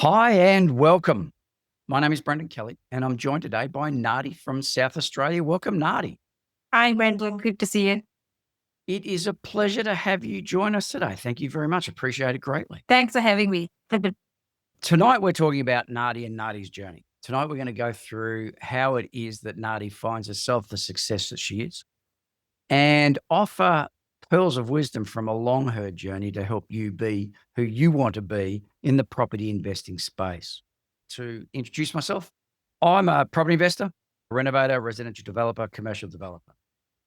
Hi and welcome. My name is Brendan Kelly and I'm joined today by Nady from South Australia. Welcome, Nady. Hi, Brendan. Good to see you. It is a pleasure to have you join us today. Thank you very much. Appreciate it greatly. Thanks for having me. Tonight, we're talking about Nady and Nady's journey. Tonight, we're going to go through how it is that Nady finds herself the success that she is and offer pearls of wisdom from along her journey to help you be who you want to be in the property investing space. To introduce myself, I'm a property investor, renovator, residential developer, commercial developer.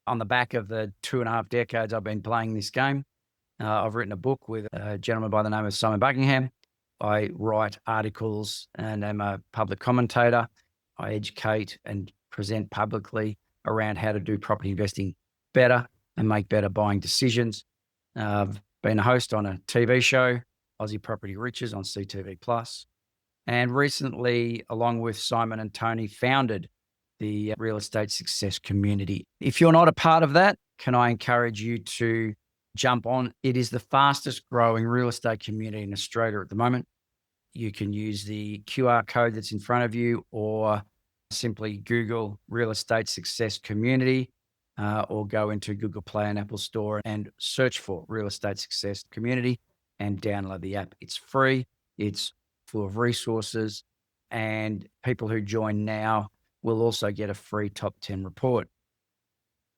On the back of the 2.5 decades I've been playing this game, I've written a book with a gentleman by the name of Simon Buckingham. I write articles and am a public commentator. I educate and present publicly around how to do property investing better and make better buying decisions. I've been a host on a TV show, Aussie Property Riches on CTV Plus. And recently, along with Simon and Tony, founded the Real Estate Success Community. If you're not a part of that, can I encourage you to jump on? It is the fastest growing real estate community in Australia at the moment. You can use the QR code that's in front of you or simply Google Real Estate Success Community or go into Google Play and Apple Store and search for Real Estate Success Community and download the app. It's free. It's full of resources, and people who join now will also get a free top 10 report.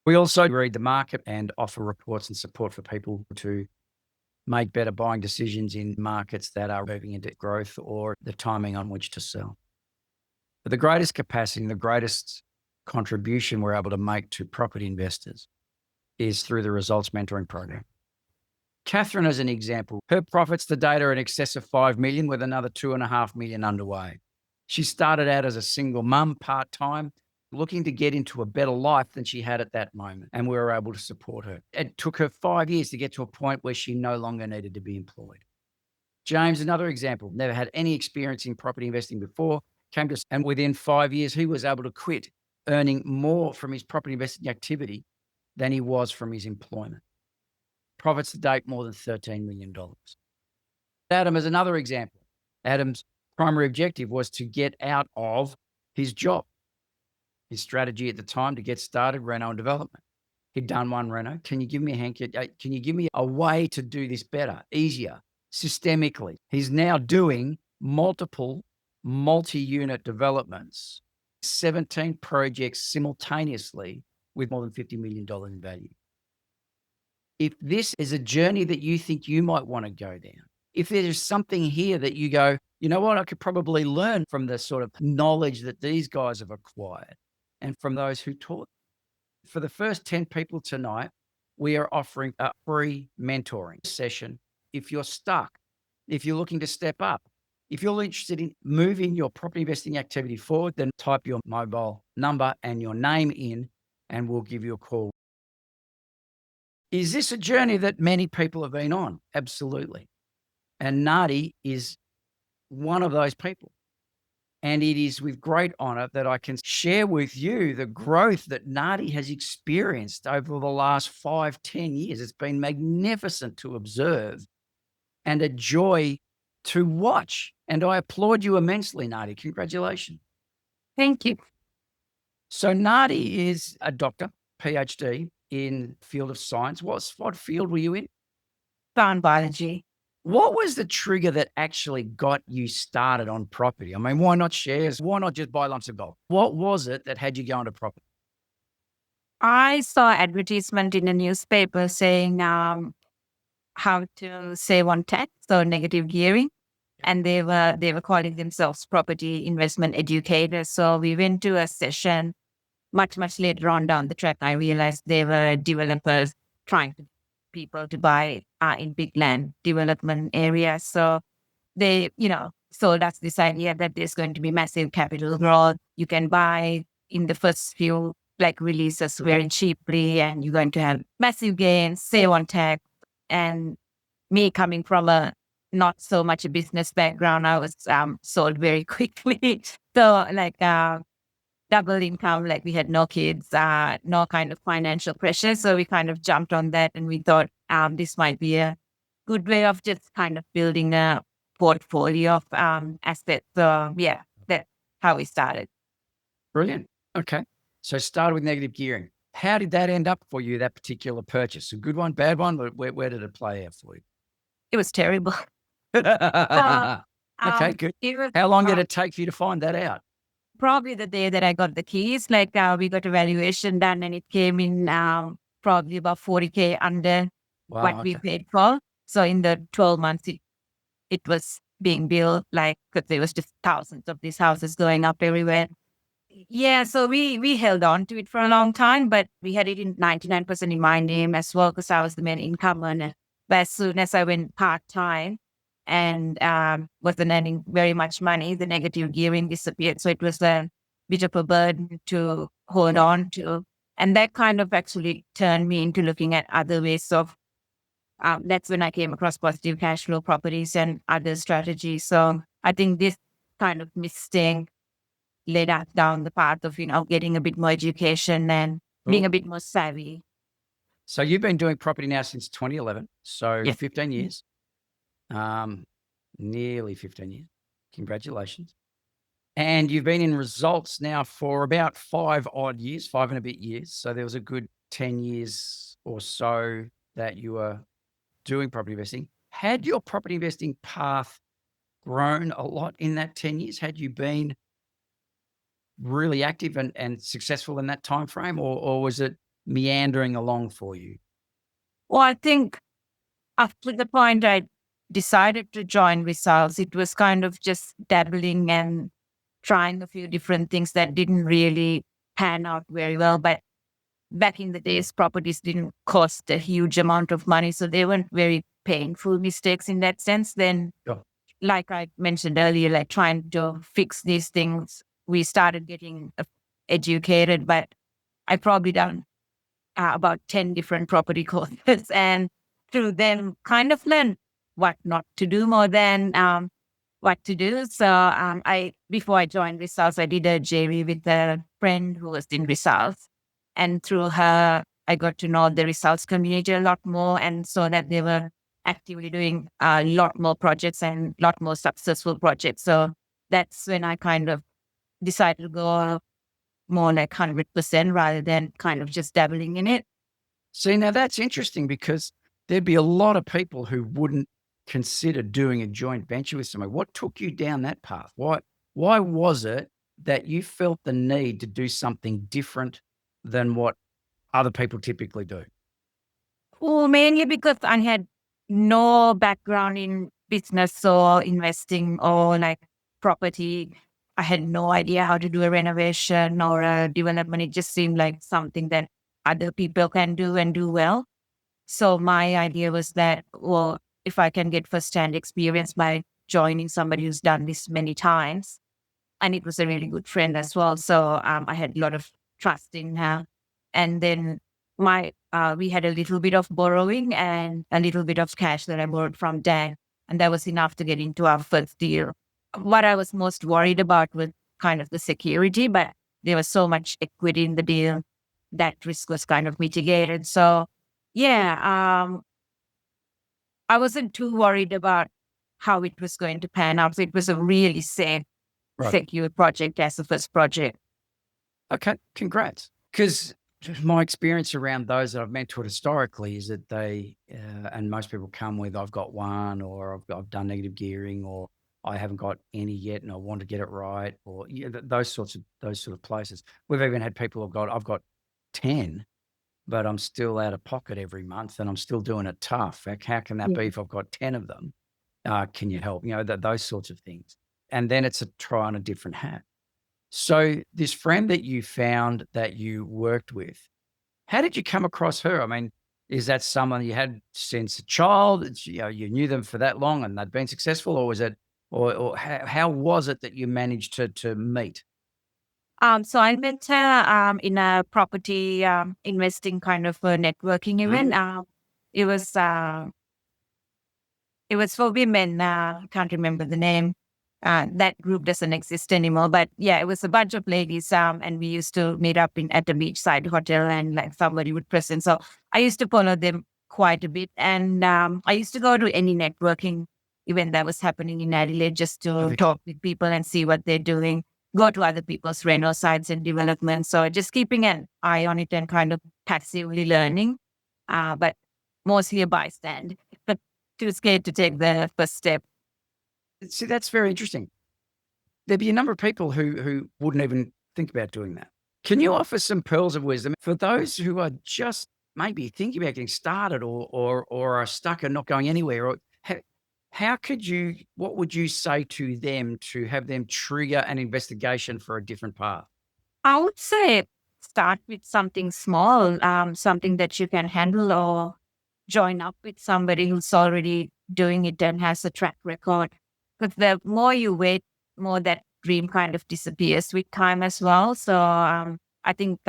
We also read the market and offer reports and support for people to make better buying decisions in markets that are moving into growth or the timing on which to sell. But the greatest capacity and the greatest contribution we're able to make to property investors is through the results mentoring program. Catherine, as an example, her profits to date are in excess of 5 million with another 2.5 million underway. She started out as a single mum, part-time, looking to get into a better life than she had at that moment. And we were able to support her. It took her 5 years to get to a point where she no longer needed to be employed. James, another example, never had any experience in property investing before, came to us, and within 5 years, he was able to quit, earning more from his property investing activity than he was from his employment. Profits to date, more than $13 million. Adam is another example. Adam's primary objective was to get out of his job. His strategy at the time to get started, Reno and development. He'd done one Reno. Can you give me a hand? Can you give me a way to do this better, easier, systemically? He's now doing multiple multi-unit developments, 17 projects simultaneously with more than $50 million in value. If this is a journey that you think you might want to go down, if there's something here that you go, you know what, I could probably learn from the sort of knowledge that these guys have acquired and from those who taught. For the first 10 people tonight, we are offering a free mentoring session. If you're stuck, if you're looking to step up, if you're interested in moving your property investing activity forward, then type your mobile number and your name in and we'll give you a call. Is this a journey that many people have been on? Absolutely. And Nady is one of those people. And it is with great honor that I can share with you the growth that Nady has experienced over the last 5-10 years. It's been magnificent to observe and a joy to watch. And I applaud you immensely, Nady. Congratulations. Thank you. So Nady is a doctor, PhD in field of science. What field were you in? Plant biology. What was the trigger that actually got you started on property? I mean, why not shares? Why not just buy lumps of gold? What was it that had you go into property? I saw advertisement in a newspaper saying how to save on tax, so negative gearing. And they were calling themselves property investment educators. So we went to a session much later on down the track. I realized they were developers trying to people to buy in big land development areas. So they, sold us this idea that there's going to be massive capital growth. You can buy in the first few releases very cheaply and you're going to have massive gains, save on tax. And me coming from a not so much a business background, I was sold very quickly. So double income, we had no kids, no kind of financial pressure. So we kind of jumped on that and we thought this might be a good way of just kind of building a portfolio of assets. So yeah, that's how we started. Brilliant. Okay. So started with negative gearing. How did that end up for you, that particular purchase? A good one, bad one? Where did it play out for you? It was terrible. Okay, good. It was How long did it take for you to find that out? probably the day that I got the keys. Like we got a valuation done, and it came in probably about 40K under what Wow. we Okay. paid for. So in the 12 months, it was being built, like, because there was just thousands of these houses going up everywhere. Yeah, so we held on to it for a long time, but we had it in 99% in my name as well, because I was the main income earner. But as soon as I went part-time and wasn't earning very much money, the negative gearing disappeared. So it was a bit of a burden to hold on to. And that kind of actually turned me into looking at other ways of, that's when I came across positive cash flow properties and other strategies. So I think this kind of mistake led us down the path of, getting a bit more education and being a bit more savvy. So you've been doing property now since 2011. So Yes. 15 years, nearly 15 years. Congratulations. And you've been in results now for about 5 odd years, 5 and a bit years. So there was a good 10 years or so that you were doing property investing. Had your property investing path grown a lot in that 10 years? Had you been really active and successful in that time frame, or was it meandering along for you? Well, I think after the point I decided to join results, it was kind of just dabbling and trying a few different things that didn't really pan out very well. But back in the days, properties didn't cost a huge amount of money, so they weren't very painful mistakes in that sense. Then, Sure. like I mentioned earlier, like trying to fix these things, we started getting educated. But I probably done about 10 different property courses, and through them kind of learned what not to do more than what to do. So before I joined Results, I did a JV with a friend who was in Results. And through her, I got to know the Results community a lot more, and saw that they were actively doing a lot more projects and a lot more successful projects. So that's when I kind of decided to go more like 100% rather than kind of just dabbling in it. See, now that's interesting, because there'd be a lot of people who wouldn't consider doing a joint venture with somebody. What took you down that path? Why was it that you felt the need to do something different than what other people typically do? Well, mainly because I had no background in business or investing or like property. I had no idea how to do a renovation or a development. It just seemed like something that other people can do and do well. So my idea was that, well, if I can get firsthand experience by joining somebody who's done this many times, and it was a really good friend as well. So I had a lot of trust in her. And then we had a little bit of borrowing and a little bit of cash that I borrowed from dad, and that was enough to get into our first deal. What I was most worried about was kind of the security, but there was so much equity in the deal that risk was kind of mitigated. So yeah, I wasn't too worried about how it was going to pan out. So it was a really safe, Right. secure project as the first project. Okay, congrats. Because my experience around those that I've mentored historically is that they, and most people come with, I've got one, or I've done negative gearing, or I haven't got any yet and I want to get it right, or those sort of places. We've even had people I've got 10, but I'm still out of pocket every month and I'm still doing it tough. How can that be if I've got 10 of them? Can you help? Those sorts of things. And then it's a try on a different hat. So this friend that you found that you worked with, how did you come across her? I mean, is that someone you had since a child? You knew them for that long and they'd been successful, or was it, or how was it that you managed to meet? So I met her in a property investing kind of a networking event. It was it was for women. I can't remember the name. That group doesn't exist anymore. But yeah, it was a bunch of ladies, and we used to meet up at a beachside hotel, and like somebody would present. So I used to follow them quite a bit, and I used to go to any networking event that was happening in Adelaide just to Perfect. talk with people and see what they're doing, go to other people's Reno sites and development. So just keeping an eye on it and kind of passively learning, but mostly a bystander, but too scared to take the first step. See, that's very interesting. There'd be a number of people who wouldn't even think about doing that. Can you offer some pearls of wisdom for those who are just maybe thinking about getting started or are stuck and not going anywhere? Or what would you say to them to have them trigger an investigation for a different path? I would say start with something small, something that you can handle, or join up with somebody who's already doing it and has a track record. Because the more you wait, more that dream kind of disappears with time as well. So I think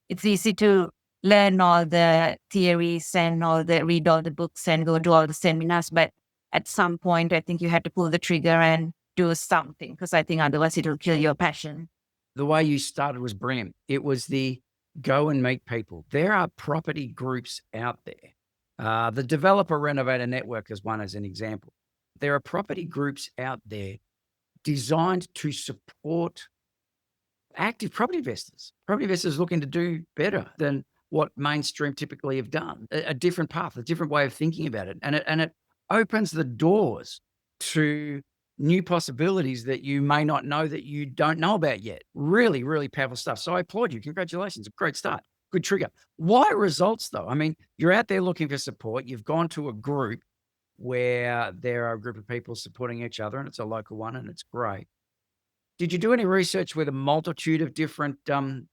it's easy to learn all the theories and read all the books and go to all the seminars. But at some point, I think you have to pull the trigger and do something, because I think otherwise it'll kill your passion. The way you started was brilliant. It was the go and meet people. There are property groups out there. The Developer Renovator Network is one as an example. There are property groups out there designed to support active property investors looking to do better than what mainstream typically have done, a different path, a different way of thinking about it. And it opens the doors to new possibilities that you may not know that you don't know about yet. Really, really powerful stuff. So I applaud you. Congratulations. A great start. Good trigger. Why results though? I mean, you're out there looking for support. You've gone to a group where there are a group of people supporting each other and it's a local one and it's great. Did you do any research with a multitude of different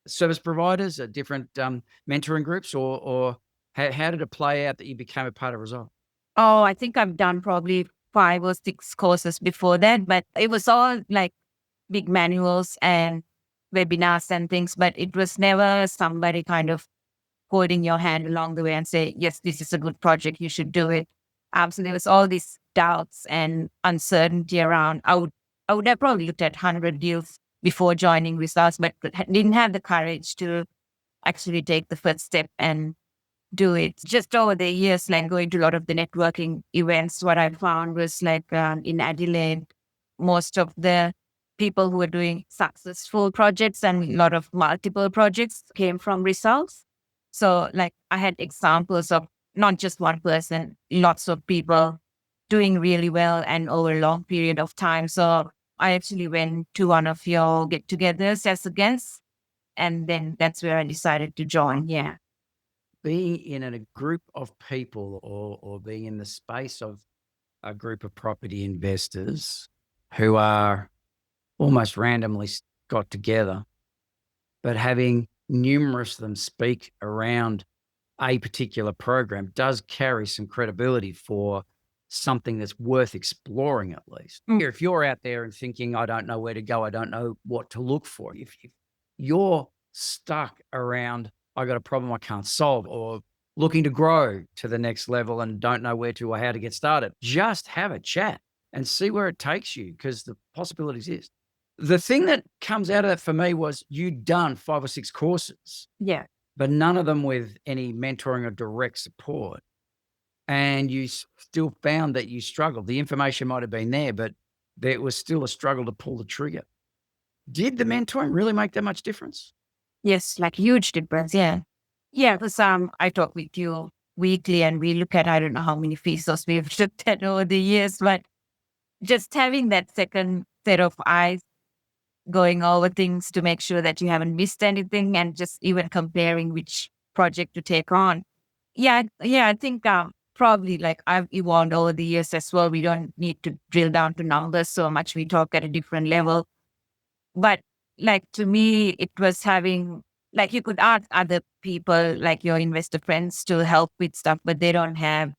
service providers, different mentoring groups, or how did it play out that you became a part of Resolve? Oh, I think I've done probably 5 or 6 courses before that, but it was all like big manuals and webinars and things, but it was never somebody kind of holding your hand along the way and say, yes, this is a good project, you should do it. So there was all these doubts and uncertainty around. I would have probably looked at 100 deals before joining Results, but didn't have the courage to actually take the first step and do it. Just over the years, like going to a lot of the networking events, what I found was like in Adelaide, most of the people who were doing successful projects and a lot of multiple projects came from Results. So like I had examples of not just one person, lots of people doing really well and over a long period of time. So I actually went to one of your get-togethers as a guest, and then that's where I decided to join. Yeah. Being in a group of people or being in the space of a group of property investors who are almost randomly got together, but having numerous of them speak around a particular program does carry some credibility for something that's worth exploring at least. If you're out there and thinking, I don't know where to go, I don't know what to look for, if you're stuck around, I got a problem I can't solve, or looking to grow to the next level and don't know where to or how to get started, just have a chat and see where it takes you, because the possibilities exist. The thing that comes out of that for me was you'd done 5 or 6 courses, Yeah. but none of them with any mentoring or direct support. And you still found that you struggled. The information might have been there, but there was still a struggle to pull the trigger. Did the mentoring really make that much difference? Yes, like huge difference. Yeah. Yeah, because I talk with you weekly and we look at, I don't know how many features we've looked at over the years, but just having that second set of eyes going over things to make sure that you haven't missed anything, and just even comparing which project to take on. Yeah, I think probably like I've evolved over the years as well. We don't need to drill down to numbers so much. We talk at a different level. But like to me, it was having, like you could ask other people, like your investor friends, to help with stuff, but they don't have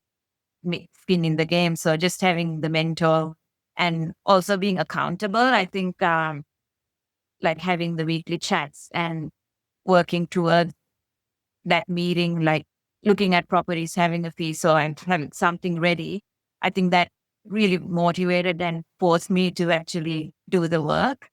skin in the game. So just having the mentor and also being accountable, I think like having the weekly chats and working towards that meeting, like looking at properties, having a fee, so and having something ready. I think that really motivated and forced me to actually do the work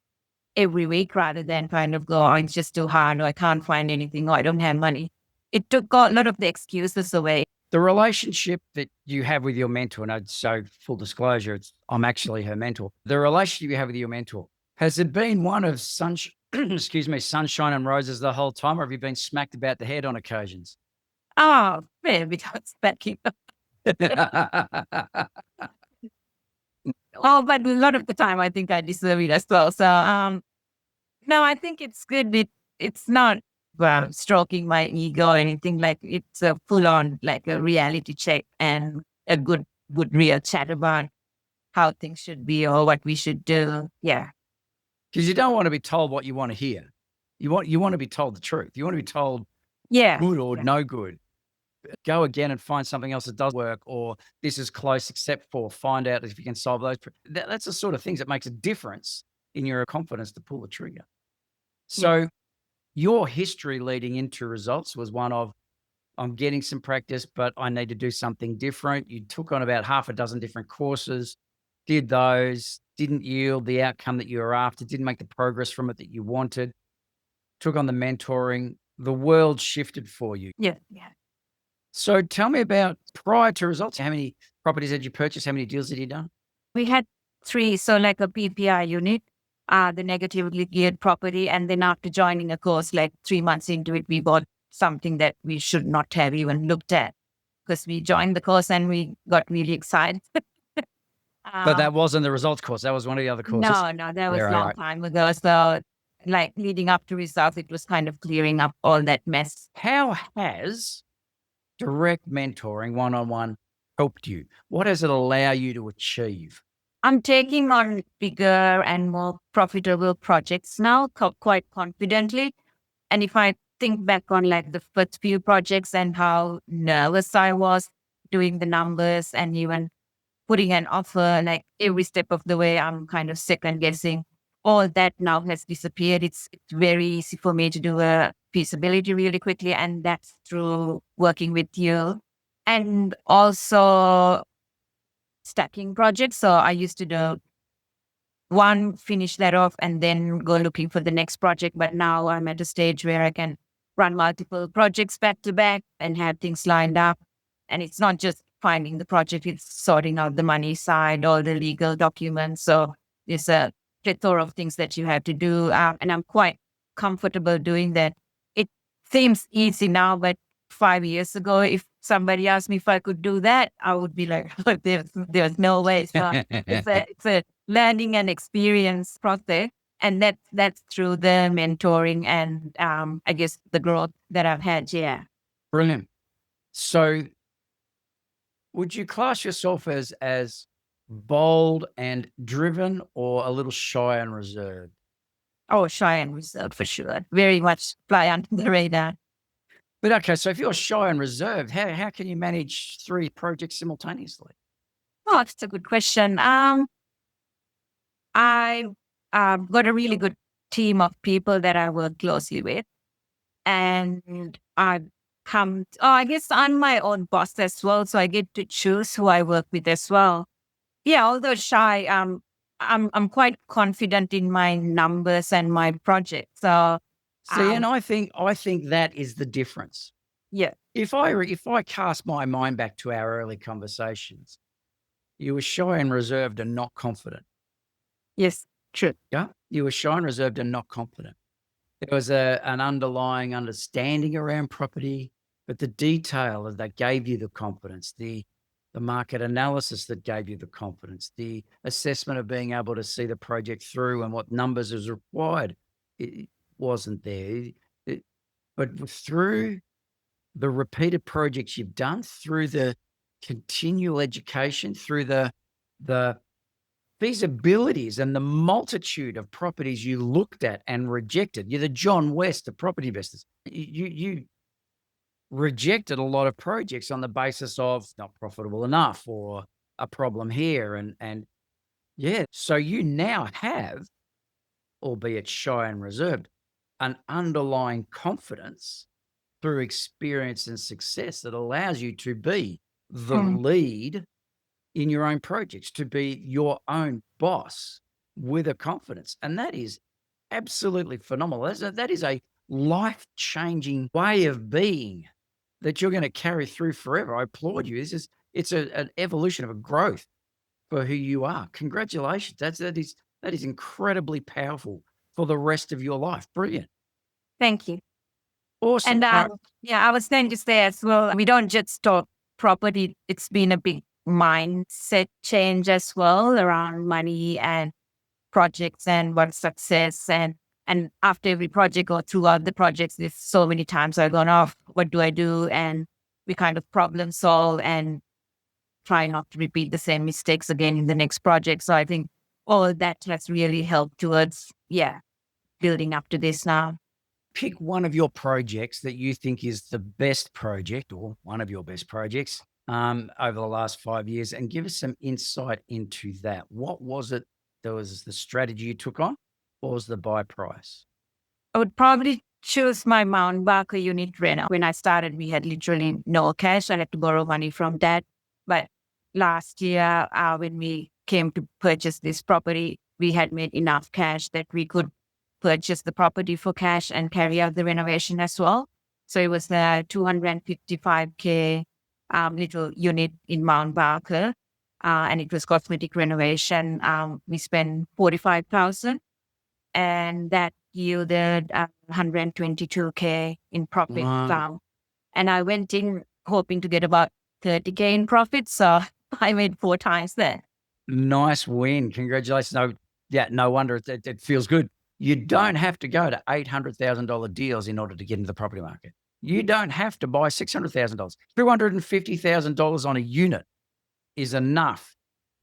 every week rather than kind of go, oh, it's just too hard, or I can't find anything, or I don't have money. It took a lot of the excuses away. The relationship that you have with your mentor, and so full disclosure, I'm actually her mentor. The relationship you have with your mentor, has it been one of sunshine and roses the whole time, or have you been smacked about the head on occasions? Oh, maybe without speaking. Oh, but a lot of the time I think I deserve it as well. So no, I think it's good. It's not stroking my ego or anything. Like it's a full on like a reality check and a good real chat about how things should be or what we should do. Yeah. Because you don't want to be told what you want to hear. You want to be told the truth. You want to be told Yeah. good or Yeah. no good. Go again and find something else that does work, or this is close except for, find out if you can solve those. That's the sort of things that makes a difference in your confidence to pull the trigger. Yeah. So your history leading into results was one of, I'm getting some practice, but I need to do something different. You took on about half a dozen different courses, did those, didn't yield the outcome that you were after, didn't make the progress from it that you wanted, took on the mentoring, the world shifted for you. Yeah. Yeah. So tell me about prior to results. How many properties had you purchased? How many deals had you done? We had three, so like a PPI unit, the negatively geared property, and then after joining a course, like 3 months into it, we bought something that we should not have even looked at because we joined the course and we got really excited. But um, that wasn't the results course. That was one of the other courses. no, that was Yeah, a right, long right. time ago. So, like leading up to results, it was kind of clearing up all that mess. How has direct mentoring one-on-one helped you? What does it allow you to achieve? I'm taking on bigger and more profitable projects now, quite confidently. And if I think back on like the first few projects and how nervous I was doing the numbers and even putting an offer, like every step of the way, I'm kind of second guessing. All that now has disappeared. It's very easy for me to do a feasibility really quickly. And that's through working with you. And also stacking projects. So I used to do one, finish that off, and then go looking for the next project. But now I'm at a stage where I can run multiple projects back to back and have things lined up. And it's not just finding the project, it's sorting out the money side, all the legal documents. So there's a plethora of things that you have to do. And I'm quite comfortable doing that. It seems easy now, but 5 years ago, if somebody asked me if I could do that, I would be like, there's no way. So it's a learning and experience process. And that's through the mentoring and I guess the growth that I've had. Yeah. Brilliant. So would you class yourself as bold and driven, or a little shy and reserved? Oh, shy and reserved for sure. Very much fly under the radar. But okay, so if you're shy and reserved, how can you manage 3 projects simultaneously? Oh, that's a good question. I got a really good team of people that I work closely with. And I guess I'm my own boss as well. So I get to choose who I work with as well. Yeah, although shy, I'm quite confident in my numbers and my project. So, See, and um, I think that is the difference. yeah, If I cast my mind back to our early conversations, you were shy and reserved and not confident. yes, true. Yeah, you were shy and reserved and not confident. There was an underlying understanding around property, but the detail that gave you the confidence, the market analysis that gave you the confidence, the assessment of being able to see the project through and what numbers is required, it wasn't there. But through the repeated projects you've done, through the continual education, through the feasibilities and the multitude of properties you looked at and rejected. You're the John West of property investors. You rejected a lot of projects on the basis of not profitable enough or a problem here. And yeah, so you now have, albeit shy and reserved, an underlying confidence through experience and success that allows you to be the Mm. lead in your own projects, to be your own boss with a confidence. And that is absolutely phenomenal. That is a life-changing way of being that you're going to carry through forever. I applaud you. It's an evolution of a growth for who you are. Congratulations. That is incredibly powerful for the rest of your life. Brilliant. Thank you. Awesome. And yeah, I was going to say as well, we don't just talk property. It's been a big mindset change as well around money and projects and what success and after every project or throughout the projects, there's so many times I've gone off, what do I do? And we kind of problem solve and try not to repeat the same mistakes again in the next project. So I think all of that has really helped towards, building up to this now. Pick one of your projects that you think is the best project or one of your best projects over the last 5 years and give us some insight into that. What was it that was the strategy you took on? What was the buy price? I would probably choose my Mount Barker unit Reno. When I started, we had literally no cash. I had to borrow money from dad. But last year, when we came to purchase this property, we had made enough cash that we could purchase the property for cash and carry out the renovation as well. So it was the 255K little unit in Mount Barker, and it was cosmetic renovation. We spent 45,000, and that yielded 122K in profit. Wow. And I went in hoping to get about 30K in profit, so I made 4 times that. Nice win. Congratulations. No wonder it feels good. You don't have to go to $800,000 deals in order to get into the property market. You don't have to buy $600,000. $250,000 on a unit is enough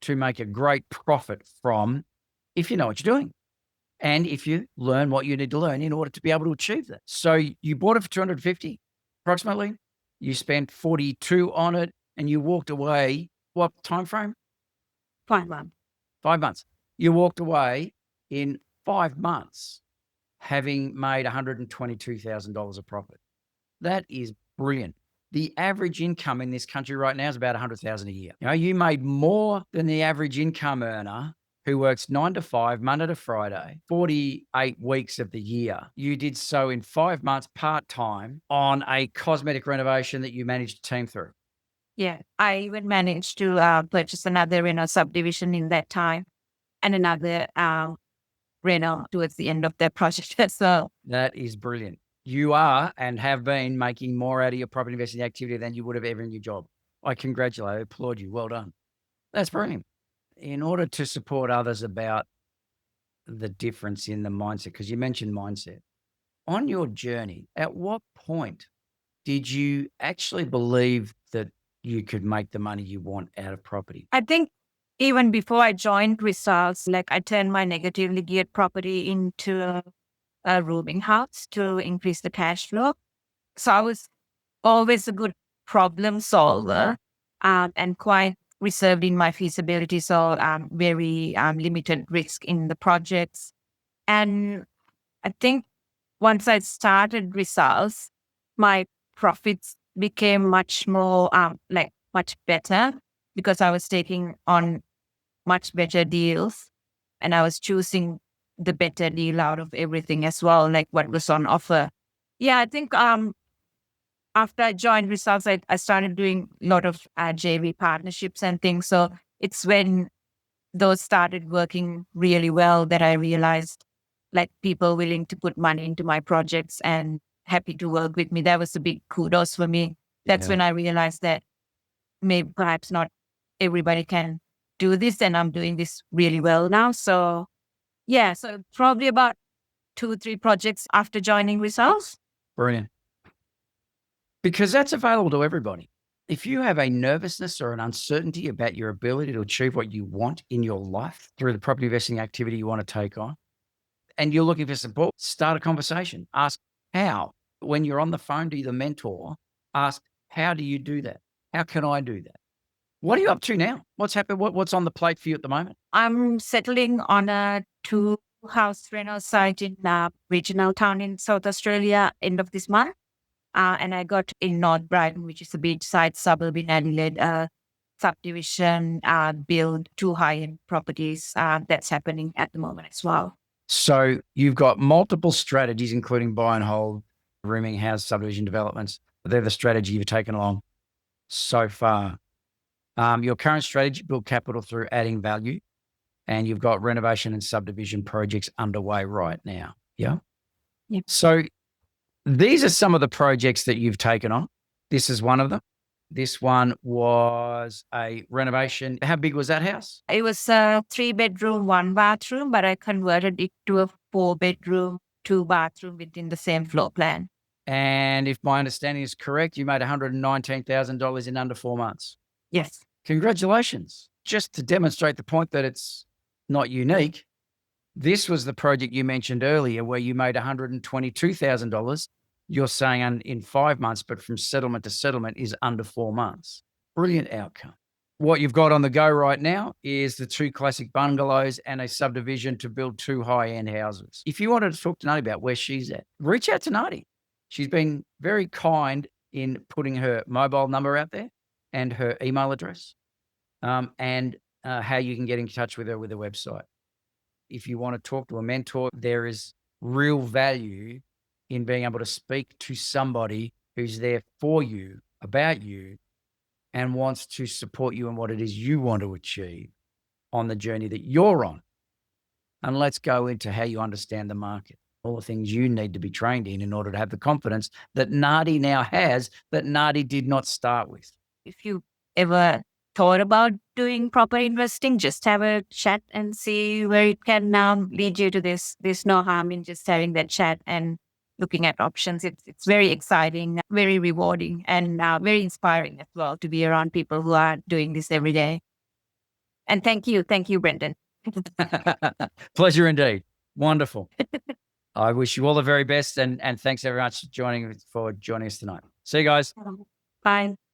to make a great profit from if you know what you're doing and if you learn what you need to learn in order to be able to achieve that. So you bought it for 250 approximately. You spent 42 on it and you walked away. What time frame? 5 months. 5 months. You walked away in 5 months having made $122,000 of profit. That is brilliant. The average income in this country right now is about $100,000 a year. You made more than the average income earner who works 9 to 5, Monday to Friday, 48 weeks of the year. You did so in 5 months part-time on a cosmetic renovation that you managed to team through. Yeah, I even managed to purchase another Reno subdivision in that time and another Reno towards the end of that project as well. That is brilliant. You are and have been making more out of your property investing activity than you would have ever in your job. I applaud you. Well done. That's brilliant. In order to support others about the difference in the mindset, because you mentioned mindset, on your journey, at what point did you actually believe that you could make the money you want out of property? I think even before I joined Results, like I turned my negatively geared property into a rooming house to increase the cash flow. So I was always a good problem solver and quite reserved in my feasibility. So very limited risk in the projects. And I think once I started Results, my profits became much more much better because I was taking on much better deals and I was choosing the better deal out of everything as well, like what was on offer. Yeah, I think after I joined Results, I started doing a lot of JV partnerships and things. So it's when those started working really well that I realized like people willing to put money into my projects and happy to work with me. That was a big kudos for me. That's when I realized that maybe perhaps not everybody can do this and I'm doing this really well now. So yeah, so probably about 2-3 projects after joining Results. Brilliant. Because that's available to everybody. If you have a nervousness or an uncertainty about your ability to achieve what you want in your life through the property investing activity you want to take on, and you're looking for support, start a conversation. Ask how. When you're on the phone to the mentor, ask, how do you do that? How can I do that? What are you up to now? What's happened? What's on the plate for you at the moment? I'm settling on a 2-house rental site in a regional town in South Australia end of this month. And I got in North Brighton, which is a beachside suburb in Adelaide, subdivision, build 2 high-end properties. That's happening at the moment as well. So you've got multiple strategies, including buy and hold, rooming house, subdivision developments. They're the strategy you've taken along so far. Your current strategy, build capital through adding value, and you've got renovation and subdivision projects underway right now. Yeah. Yep. So these are some of the projects that you've taken on. This is one of them. This one was a renovation. How big was that house? It was a 3-bedroom, 1-bathroom, but I converted it to a 4-bedroom, 2-bathroom within the same floor plan. And if my understanding is correct, you made $119,000 in under 4 months. Yes. Congratulations. Just to demonstrate the point that it's not unique, this was the project you mentioned earlier where you made $122,000. You're saying in 5 months, but from settlement to settlement is under 4 months. Brilliant outcome. What you've got on the go right now is the 2 classic bungalows and a subdivision to build 2 high-end houses. If you wanted to talk to Nady about where she's at, reach out to Nady. She's been very kind in putting her mobile number out there and her email address, and how you can get in touch with her with a website. If you want to talk to a mentor, there is real value in being able to speak to somebody who's there for you, about you, and wants to support you in what it is you want to achieve on the journey that you're on. And let's go into how you understand the market, all the things you need to be trained in order to have the confidence that Nady now has that Nady did not start with. If you ever thought about doing proper investing, just have a chat and see where it can lead you to this. There's no harm in just having that chat and looking at options. It's very exciting, very rewarding, and very inspiring as well to be around people who are doing this every day. And thank you, Brendan. Pleasure indeed. Wonderful. I wish you all the very best, and thanks very much for joining us tonight. See you guys. Bye.